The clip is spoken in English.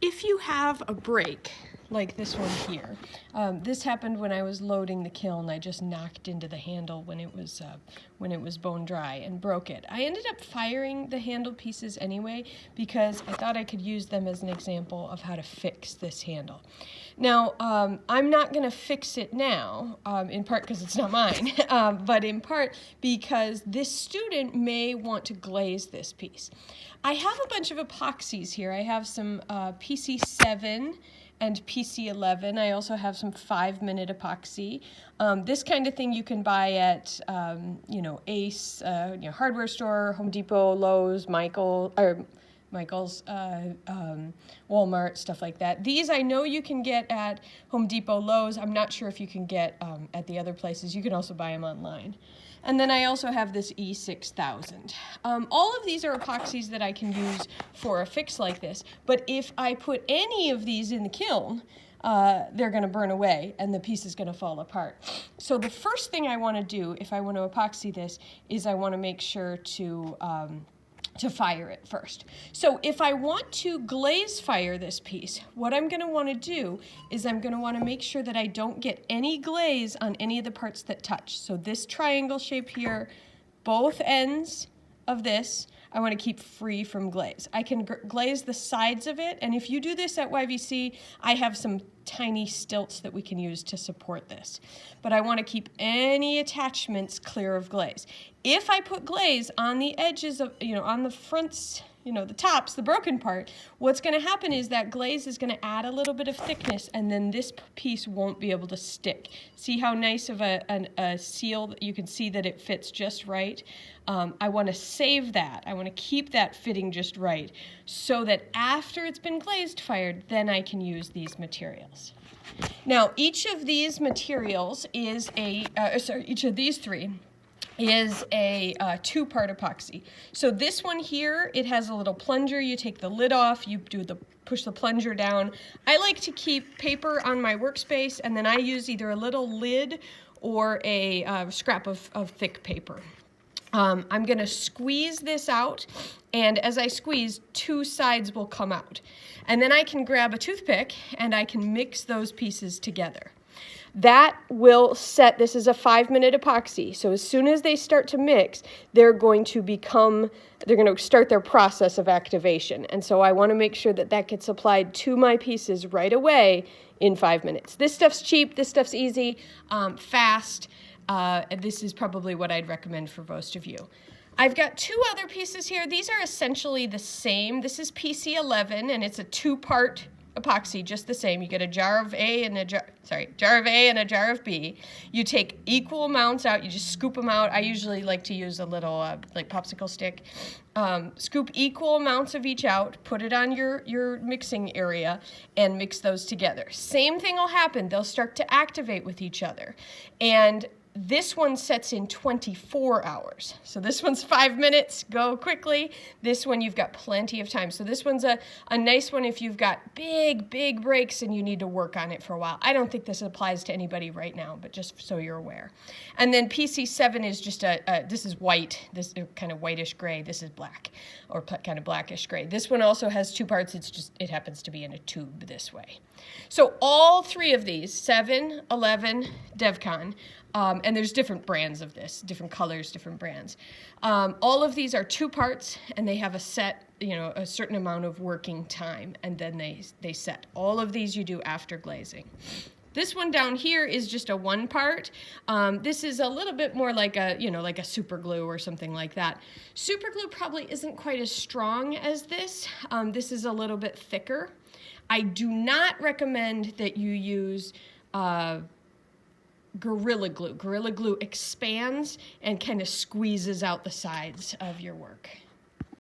if you have a break, like this one here, this happened when I was loading the kiln. I just knocked into the handle when it was bone dry and broke it. I ended up firing the handle pieces anyway because I thought I could use them as an example of how to fix this handle. Now, I'm not going to fix it now, in part because it's not mine, but in part because this student may want to glaze this piece. I have a bunch of epoxies here. I have some PC7 and PC11. I also have some 5-minute epoxy. This kind of thing you can buy at, Ace, hardware store, Home Depot, Lowe's, Michael's, Walmart, stuff like that. These I know you can get at Home Depot, Lowe's. I'm not sure if you can get at the other places. You can also buy them online. And then I also have this E6000. All of these are epoxies that I can use for a fix like this, but if I put any of these in the kiln, they're going to burn away and the piece is going to fall apart. So the first thing I want to do if I want to epoxy this is I want to make sure to fire it first. So if I want to glaze fire this piece, what I'm going to want to do is I'm going to want to make sure that I don't get any glaze on any of the parts that touch. So this triangle shape here, both ends of this, I want to keep free from glaze. I can glaze the sides of it, and if you do this at YVC, I have some tiny stilts that we can use to support this. But I want to keep any attachments clear of glaze. If I put glaze on the edges of, on the fronts, the tops, the broken part, what's going to happen is that glaze is going to add a little bit of thickness, and then this piece won't be able to stick. See how nice of a seal that you can see that it fits just right? I want to save that. I want to keep that fitting just right so that after it's been glazed fired, then I can use these materials. Now, each of these materials is each of these three is a 2-part epoxy. So this one here, it has a little plunger. You take the lid off, you push the plunger down. I like to keep paper on my workspace, and then I use either a little lid or a scrap of thick paper. I'm going to squeeze this out, and as I squeeze, 2 sides will come out. And then I can grab a toothpick and I can mix those pieces together. That will set, this is a 5-minute epoxy, so as soon as they start to mix, they're going to start their process of activation. And so I want to make sure that that gets applied to my pieces right away in 5 minutes. This stuff's cheap, this stuff's easy, fast. This is probably what I'd recommend for most of you. I've got 2 other pieces here. These are essentially the same. This is PC11, and it's a 2-part epoxy, just the same. You get a jar of A and a jar of B. You take equal amounts out. You just scoop them out. I usually like to use a little like popsicle stick. Scoop equal amounts of each out. Put it on your mixing area and mix those together. Same thing will happen. They'll start to activate with each other. And this one sets in 24 hours. So this one's 5 minutes, go quickly. This one you've got plenty of time. So this one's a nice one if you've got big breaks and you need to work on it for a while. I don't think this applies to anybody right now, but just so you're aware. And then PC7 is just this is white, this is kind of whitish gray. This is black, or kind of blackish gray. This one also has 2 parts. It happens to be in a tube this way. So all 3 of these, 7, 11, DevCon, and there's different brands of this, different colors, different brands. All of these are 2 parts, and they have a set, a certain amount of working time, and then they set. All of these you do after glazing. This one down here is just a 1-part. This is a little bit more like a super glue or something like that. Super glue probably isn't quite as strong as this. This is a little bit thicker. I do not recommend that you use Gorilla Glue. Gorilla Glue expands and kind of squeezes out the sides of your work.